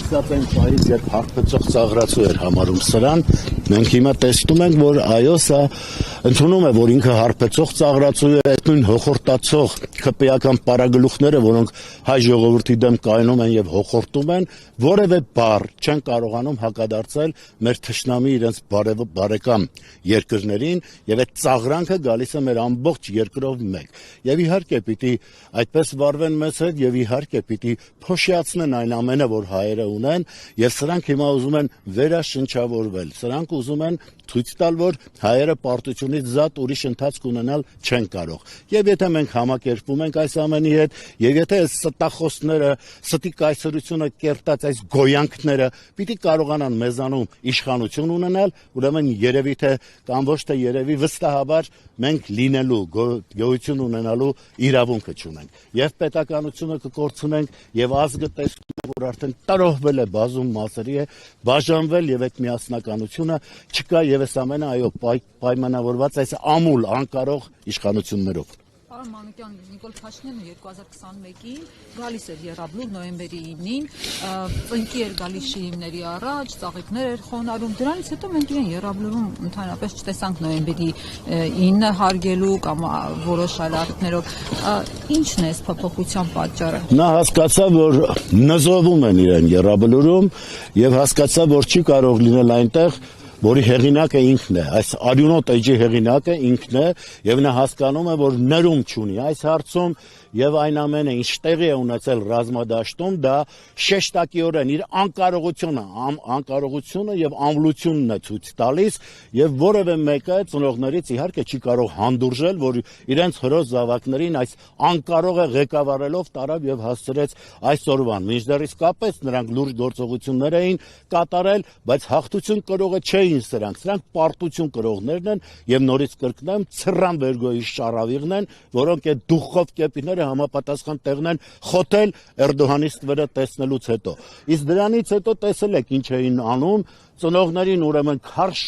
սկսած այն պահից, երբ հարբեցող ծաղրացու էր համարում սրան, մենք հիմա տեսնում ենք, որ այո, սա ընդունում է, որ ինքը հարբեցող ծաղրացու է, այդ նույն հոխորտացող քպեական պարագլուխները, որոնք հայ ժողովրդի դեմ կայանում են եւ հոխորտում են, որևէ բառ չեն կարողանում հակադարձել մեր թշնամի իրենց բարեկամ երկրներին, եւ այդ ծաղրանքը գալիս է մեր ամբողջ երկրով մեկ։ Եվ իհարկե պիտի այդպես վարվեն մեզ հետ եւ իհարկե պիտի փոշիացնեն այն ամենը, որ հայերը ունեն, եւ սրանք հիմա ուզում են վերաշնչավորվել։ Սրանք ուզում են ցույց տալ, որ հայերը պարտությունից զատ ուրիշ ընթացք ունենալ չեն կարող։ Եվ եթե մենք համակերպվում ենք այս ամենի հետ, եւ եթե այս ստախոսները, ստի կայսրությունը կերտած այս գոյանքները պիտի կարողանան մեզանում իշխանություն ունենալ, ուրեմն երևի թե կամ ոչ թե երևի վստահաբար մենք լինելու, գոյություն ունենալու իրավունքը չունենք։ Եվ պետականությունը կկորցնենք, եւ ազգը տեսնում է, որ արդեն տարողվել է բազում մասերի է, բաժանվել եւ այդ միասնականությունը չկա եւ այս ամենը այո պայմանավորված այս ամուլ անկարող իշխանություններով։ Պարոն Մանուկյան, Նիկոլ Փաշինյանը 2021-ին գալիս էր Եռաբլուր նոյեմբերի 9-ին, ծնկի էր գալիս շիրիմների առաջ, ծաղիկներ էր խոնարհում, դրանից հետո մենք իրեն Եռաբլուրում ընդհանրապես չտեսանք նոյեմբերի 9-ը հարգելու կամ որոշ այլ առիթներով։ Ինչն է այս փոփոխության պատճառը։ Նա հասկացավ, որ նզովում են իրեն Եռաբլուրում եւ հասկացավ, որ չի կարող լինել այնտեղ, որի հեղինակը ինքն է, այս արյունոտ էջի հեղինակը ինքն է եւ նա հասկանում է, որ ներում չունի այս հարցում եւ այն ամենը, ինչ տեղի է ունեցել ռազմադաշտում, դա շեշտակիորեն իր անկարողությունը եւ ամլությունն է ցույց տալիս եւ որևէ մեկը ծնողներից իհարկե չի կարող հանդուրժել, որ իրենց հրոս զավակներին այս անկարողը ղեկավարելով տարավ եւ հասցրեց այսօրվան։ Մինչդեռ իսկապես նրանք լուրջ գործողություններ էին կատարել, բայց հաղթություն կրողը չէին սրանք պարտություն կրողներն են եւ նորից կրկնեմ ցռան վերգոյի շարավիղն են, որոնք այդ դուխով կեպիները համապատասխան տեղն են խոթել Էրդողանի ստվերը տեսնելուց հետո։ Իսկ դրանից հետո տեսել եք ինչ էին անում, ծնողներին ուրեմն քարշ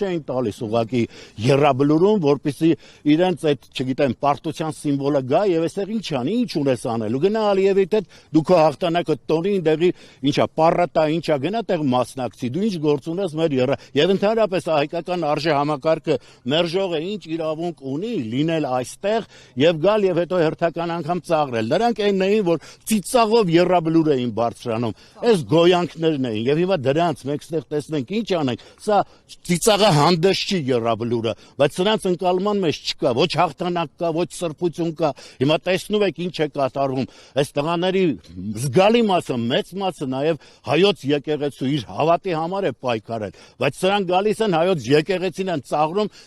էին տալիս ուղակի Եռաբլուրում, որպեսզի իրենց այդ, չգիտեմ, պարտության սիմվոլը գա եւ այստեղ ինչ անի, ինչ ունես անելու։ Գնա Ալիևի հետ դու քո հաղթանակը տոնի, դեղի ինչա, պարատա, ինչա, գնա տեղ մասնակցի, դու ինչ գործ ունես մեր եւ ընդհանրապես հայկական արժե համակարգը մերժողը ինչ իրավունք ունի լինել այստեղ եւ գալ եւ հետո հերթական անգամ ծաղրել։ Նրանք այնն էին, որ ծիծաղով Եռաբլուր էին բարձրանում։ Այս գոյանքներն էին եւ հիմա դրանց մենք տեսնենք ինչ անենք, սա ծիծաղը հանդես չի Եռաբլուրը, բայց սրանց ընկալման մեջ չկա, ոչ հաղթանակ կա, ոչ սրբություն կա։ Հիմա տեսնում եք ինչ է կատարվում։ Այս տղաների զգալի մասը, մեծ մասը նաև հայոց եկեղեցու իր հավատի համար է պայքարել, բայց սրանք գալիս են հայոց եկեղեցին են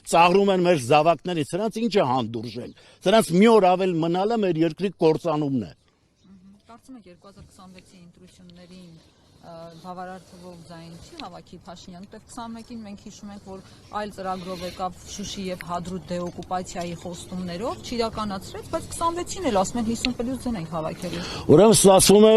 ծաղրում են մեր զավակներին, սրանց ինչ է հանդուրժենք։ Սրանց մի օր ավել մնալը մեր երկրի կործանումն է։ Կարծում եք 2026-ի ընտրություններին բավարար թվով ձայն չի հավաքի Փաշինյանը, դեռ 21-ին մենք հիշում ենք, որ այլ ծրագրով եկավ Շուշի եւ Հադրութ դեօկուպացիայի խոստումներով, չիրականացրեց, բայց 26-ին էլ ասում են 50+ ձայն ենք հավաքելու։ Ուրեմն ասում է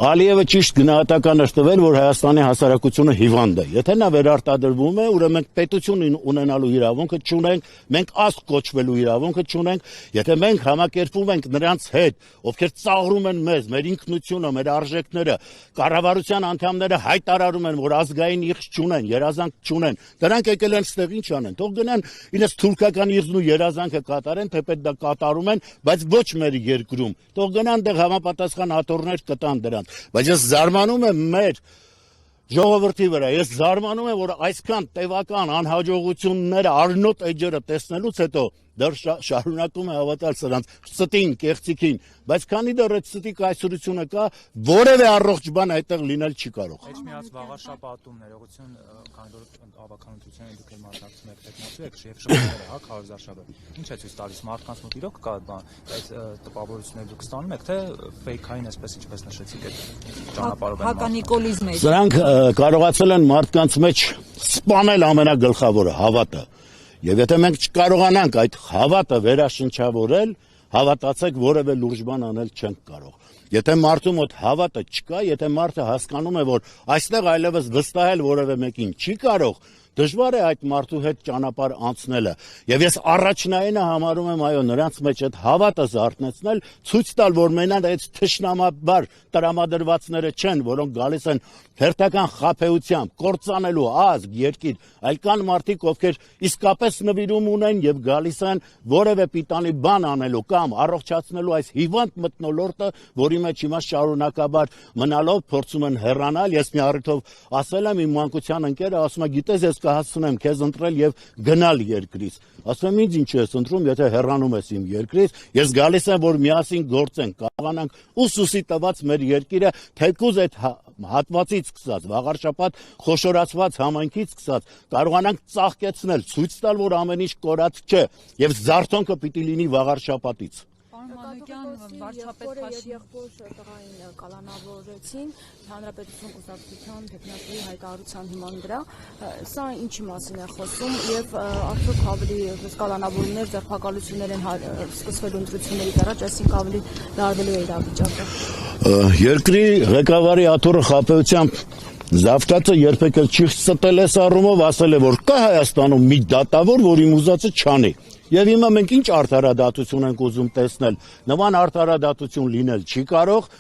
Ալիևը ճիշտ գնահատական էր տվել, որ Հայաստանի հասարակությունը հիվանդ է։ Եթե նա վերարտադրվում է, ուրեմն մենք պետություն ունենալու իրավունքը չունենք, մենք ազգ կոչվելու իրավունքը չունենք, եթե մենք համակերպվում ենք նրանց հետ, ովքեր ծաղրում են մեզ, մեր ինքնությունը, մեր արժեքները, կառավարության անդամները հայտարարում են, որ ազգային իղձ չունեն, երազանք չունեն։ Դրանք եկել են ստեղ ինչ անեն։ Թող գնան իրենց թուրքական իղձն ու երազանքը կատարեն, թեպետ դա կատարում են, բայց ոչ մեր երկրում։ Թող գնան դեղ համապատասխան աթոռներ կտան դրանց։ Բայց ես զարմանում եմ մեր ժողովրդի վրա, ես զարմանում եմ, որ այսքան տևական անհաջողությունները արնոտ էջերը տեսնելուց հետո դեռ շարունակում է հավատալ սրանց ստին, կեղծիքին, բայց քանի դեռ այդ ստի կայսրությունը կա, որևէ առողջ բան այդտեղ լինել չի կարող։ Էջ միած վաղաշապատում ներողություն, քանի որ ավականությունն դուք էլ մասնակցում եք տեխնացու եք եւ շփոթները, հա, քարոզարշավը։ Ինչ է ցույց տալիս մարդկանց մոտ իրոք կա բան, այդ տպավորությունները դուք ստանում եք, թե ֆեյքային այսպես ինչպես նշեցիք այդ ճանապարհով են։ Հականիկոլիզմ է։ Սրանք կարողացել են մարդկանց մեջ սպանել ամենագլխավորը, հավատը։ Եվ եթե մենք չկարողանանք այդ հավատը վերաշնչավորել, հավատացեք որևէ լուրջ բան անել չենք կարող։ Եթե մարդու մոտ հավատը չկա, եթե մարդը հասկանում է, որ այստեղ այլևս վստահել որևէ մեկին չի կարող, դժվար է այդ մարդու հետ ճանապարհ անցնելը։ Եվ ես առաջնայինը համարում եմ այո նրանց մեջ այդ հավատը զարթնեցնել, ցույց տալ, որ մենակ այդ թշնամաբար տրամադրվածները չեն, որոնք գալիս են հերթական խաբեությամբ, կործանելու ազգ, երկիր, այլ կան մարդիկ, ովքեր իսկապես նվիրում ունեն եւ գալիս են որևէ պիտանի բան անելու կամ առողջացնելու այս հիվանդ մթնոլորտը, որի մեջ հիմա շարունակաբար մնալով փորձում են հեռանալ։ Ես մի առիթով ասել եմ իմ մանկության ընկերը, ասում է, գիտես, ես կհասցնեմ քեզ ընտրել եւ գնալ երկրից։ Ասում եմ, ինձ ինչ ես ընտրում, եթե հեռանում ես իմ երկրից, ես գալիս եմ, որ միասին գործենք, կարողանանք ուսուսի տված մեր երկիրը թեկուզ այդ հատվածից սկսած, վաղարշապատ խոշորացված համայնքից սկսած, կարողանանք ծաղկեցնել, ցույց տալ, որ ամեն ինչ կորած չէ եւ զարթոնքը պիտի լինի վաղարշապատից։ Վարչապետ եղբոր տղային կալանավորեցին Հանրապետություն կուսակցության տեխնիկայի հայտարարության հիման վրա, սա ինչի մասին է խոսում եւ արդյոք ավելի կալանավորումներ, ձերբակալություններ են սկսվելու ընտրություններից առաջ, այսինքն ավելի լարվելու է իրավիճակը։ Երկրի ղեկավարի աթոռը խաբեությամբ Զավթացը երբեք չի ստել այս առումով, ասել է, որ կա Հայաստանում մի դատավոր, որ իմ ուզածը չանի։ Եվ հիմա մենք ինչ արդարադատություն ենք ուզում տեսնել, նման արդարադատություն լինել չի կարող,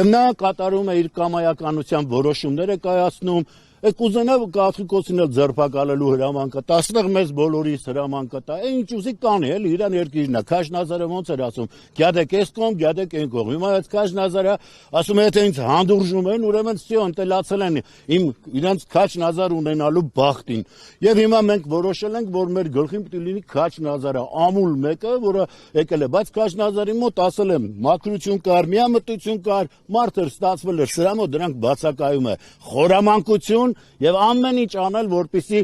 եւ նա կատարում է իր կամայականությամբ որոշումներ է կայացնում, կուզենա Կաթողիկոսին էլ ձերբակալելու հրամանքը, տասնեղ մեզ բոլորիս հրամանքը տա, ինչ ուզի կանի, էլի իրան երկիրն է, Քաշնազարը ոնց էր ասում, գյադեք էս կողմ, գյադեք այն կողմ, հիմա այդ Քաշնազարը ասում է, եթե ինձ հանդուրժում են, ուրեմն սյո ընտելացել են իմ իրանց Քաշնազար ունենալու բախտին, եւ հիմա մենք որոշել ենք, որ մեր գլխին պիտի լինի Քաշնազարը, ամուլ մեկը, որը եկել է, բայց Քաշնազարի մոտ ասել եմ, մաքրություն կար, միամտություն կար, մարդը ստացվել էր, սրա մոտ դրանք բացակայում է, խորամանկություն եւ ամեն ինչ անել, որպեսզի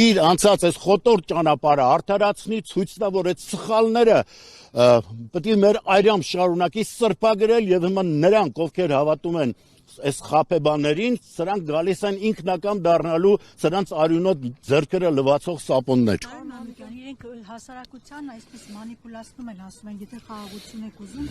իր անցած այս խոտորտ ճանապարհը արդարացնի, ցույց տա, որ այդ սխալները պետք է մեր այրամ շարունակի սրբագրել եւ հիմա նրանք, ովքեր հավատում են այս խաբեբաներին, սրանք գալիս են ինքնակամ դառնալու սրանց արյունոտ ձեռքերը լվացող սապոններ։ Իրենք հասարակության այսպես մանիպուլացնում են, ասում են, եթե խաղաղություն եք ուզում,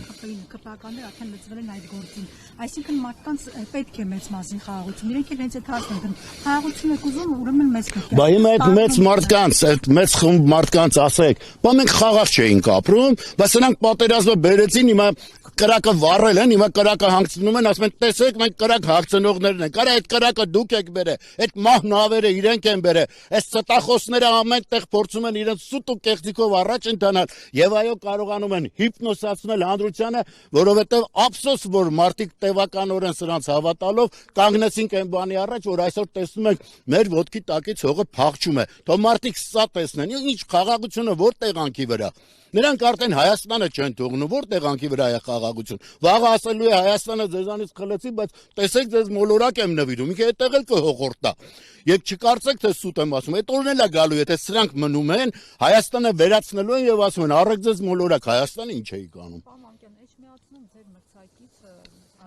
քպականները արդեն լծվել են այդ գործին։ Այսինքն մարդկանց պետք է մեծ մասի խաղաղություն։ Իրենք էլ հենց այդ հարցն են, խաղաղություն եք ուզում, ուրեմն մեծ պետք է։ Բա հիմա այդ մեծ մարդկանց, այդ մեծ խումբ մարդկանց ասեք, բա մենք խաղաղ չէինք ապրում, բա սրանք պատերազմը բերեցին, հիմա կրակը վառել են, հիմա կրակը հանգցնում են, ասում են, տեսեք, մենք կրակ հագցնողներն ենք, արա այդ կրակը դուք եք բերել, այդ մահնավերը իրենք են բերել, այս ստախոսները ամեն տեղ փորձում են իրենց սուտ ու կեղծիկով առաջ ընթանալ, եւ այո կարողանում են հիպնոսացնել հանրությանը, որովհետեւ ափսոս, որ մարդիկ տևականորեն սրանց հավատալով կանգնեցինք այն բանի առաջ, որ այսօր տեսնում ենք մեր ոտքի տակից հողը փախչում է, թող մարդիկ սա տեսնեն, ինչ խաղաղությունը որ տեղանքի վրա։ Նրանք արդեն Հայաստանը չեն թողնում, որ տեղանքի վրա է խաղաղություն։ Վաղը ասելու է Հայաստանը ձեզանից խլեցի, բայց տեսեք ձեզ մոլորակ եմ նվիրում, ինքը այդտեղ էլ կհողորտա։ Եվ չկարծեք, թե սուտ եմ ասում, այդ օրն էլ է գալու, եթե սրանք մնում են, Հայաստանը վերացնելու են եւ ասում են, առեք ձեզ մոլորակ, Հայաստանը ինչ էի կանում։ Պարոն Էջմիածնում ձեր մրցակից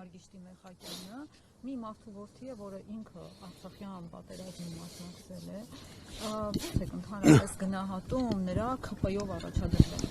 Արգիշտի Մեխակյանը մի մարդու որդի է, որը ինքը Արցախյան պատերազմին մասնակցել է, ո՞նց ընդհանրապես գնահատում նրա ՔՊ-ով առաջադրվելը։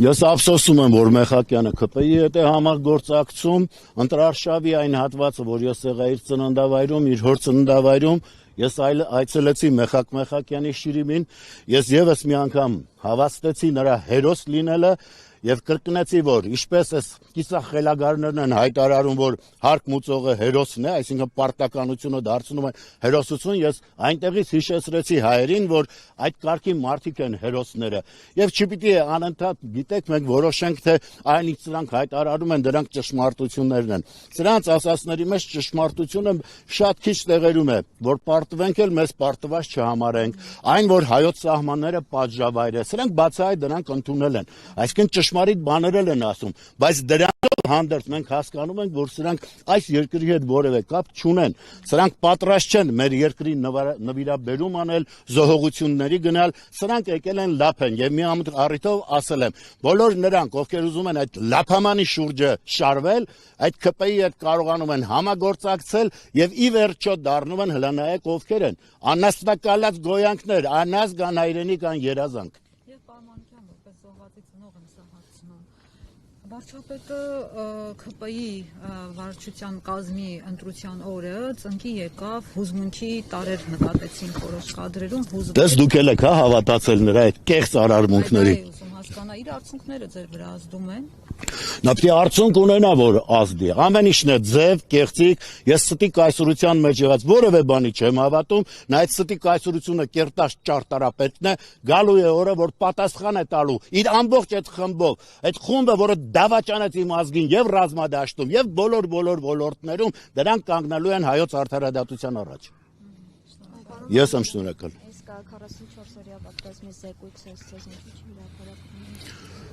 Ես ափսոսում եմ, որ Մեխակյանը ՔՊ-ի հետ է համագործակցում, ընտրարշավի այն հատվածը, որ ես եղա իր ծննդավայրում, իր հոր ծննդավայրում, ես այցելեցի Մեխակյանի շիրիմին, ես եւս մի անգամ հավաստեցի նրա հերոս լինելը եւ կրկնեցի, որ ինչպես էս կիսախելագարներն են հայտարարում, որ հարկ մուծողը հերոսն է, այսինքն պարտականությունը դարձնում են հերոսություն, ես այնտեղից հիշեցրեցի հայերին, որ այդ կարգի մարդիկ են հերոսները եւ չպիտի անընդհատ, գիտեք, մենք որոշենք, թե այն ինչ սրանք հայտարարում են, դրանք ճշմարտություններն են։ Սրանց ասածների մեջ ճշմարտությունը շատ քիչ տեղերում է, որ պարտվենք էլ մեզ պարտված չհամարենք, այն որ հայոց սահմանները պատժավայր է, սրանք բացահայտ դրանք ընդունել են, այսինքն ճշմարիտ բաներ են ասում, բայց դրանով հանդերձ մենք հասկանում ենք, որ սրանք այս երկրի հետ որևէ կապ չունեն, սրանք պատրաստ չեն մեր երկրի նվիրաբերում անել, զոհողությունների գնալ, սրանք եկել են լափեն եւ մի առիթով ասել եմ, բոլոր նրանք, ովքեր ուզում են այդ լափամանի շուրջը շարվել, այդ ՔՊ-ի հետ կարողանում են համագործակցել եւ ի վերջո դառնում են հլանայեք ովքեր են, անաստակալած գոյանքներ, անազգան հայրենի կան երազանք։ Եվ պարմանքյան որպես զոհվածի ծնող եմ սա հարցնում։ Վարչապետը ՔՊ-ի վարչության կազմի ընտրության օրը ծնկի եկավ, հուզմունքի տարեր նկատեցին որոշ կադրերում, Դες դուք եք հա հավատացել նրա այդ կեղծ արարմունքների։ ուզում հասկանա, իր արդյունքները ձեր վրա ազդում են։ Նա պետք է արդյունք ունենա, որ ազդի։ Ամեն ինչն է ձև, կեղծիկ, ես ստի կայսրության մեջ եղած որևէ բանի չեմ հավատում, նա այդ ստի կայսրությունը կերտած ճարտարապետն է, գալու է օրը, որ պատասխան է տալու իր ամբողջ այդ խմբով, այդ խումբը, որը դավաճանեց իմ ազգին եւ ռազմադաշտում եւ բոլոր ոլորտներում, դրանք կանգնելու են հայոց արդարադատության առաջ։ Ես եմ շնորհակալ։ Այս 44 օրյա պատերազմի զեկույցը ցեզ ինչի՞ հրապարակվում։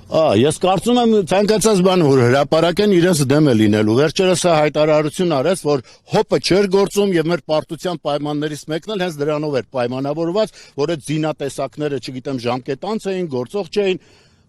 Ես կարծում եմ ցանկացած բան որ հրապարակեն իրենց դեմ է լինելու։ Վերջերս սա հայտարարություն արեց, որ հոպը չէր գործում եւ մեր պարտության պայմաններից մեկն էլ հենց դրանով էր պայմանավորված, որ այդ զինատեսակները, չգիտեմ, ժամկետանց էին, գործող չէին։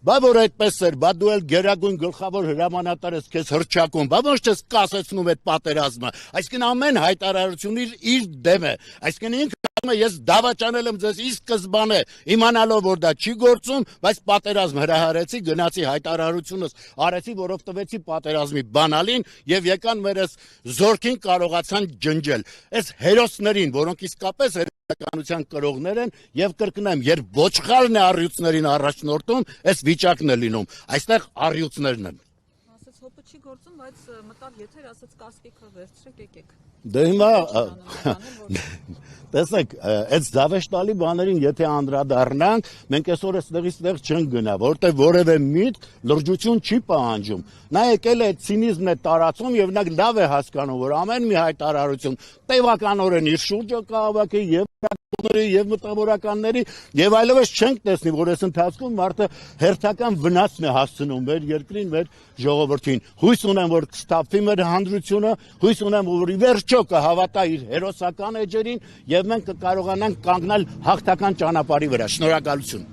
Բա որ այդպես էր, բա դու էլ գերագույն գլխավոր հրամանատար ես քեզ հրճակում, բա ոչ չես կասեցնում այդ պատերազմը։ Այսինքն ամեն հայտարարություն իր դեմ է։ Այսինքն ինքը ես դավաճանել եմ ձեզ ի սկզբանե, իմանալով որ դա չի գործում, բայց պատերազմ հրահարեցի, գնացի հայտարարությունս արեցի, որով տվեցի պատերազմի բանալին եւ եկան մեր այս զորքին կարողացան ջնջել։ Այս հերոսներին, որոնք իսկապես հերոսականության կրողներ են եւ կրկնեմ, երբ ոչխարն է առյուծներին առաջնորդում, այս վիճակն է լինում։ Այստեղ առյուծներն են։ Ասաց հոպը չի գործում, բայց մտավ եթեր, ասաց կասկիկը վերցրեք, եկեք։ Դե հիմա տեսեք, այդ զավեշտալի բաներին եթե անդրադառնանք, մենք այսօր այստեղից տեղ չենք գնա, որտեղ որևէ միտք լրջություն չի պահանջում։ Նա եկել է ցինիզմն է տարածում եւ նա լավ է հասկանում, որ ամեն մի հայտարարություն տևականորեն իր շուրջը կհավաքի եւ եւ մտավորականների եւ այլևս չենք տեսնի, որ այս ընթացքում մարդը հերթական վնասն է հասցնում մեր երկրին, մեր ժողովրդին։ Հույս ունեմ, որ կստափվի մեր հանրությունը, հույս ունեմ, որ ի վերջո կհավատա իր հերոսական էջերին եւ մենք կկարողանանք կանգնել հաղթական ճանապարհի վրա։ Շնորհակալություն։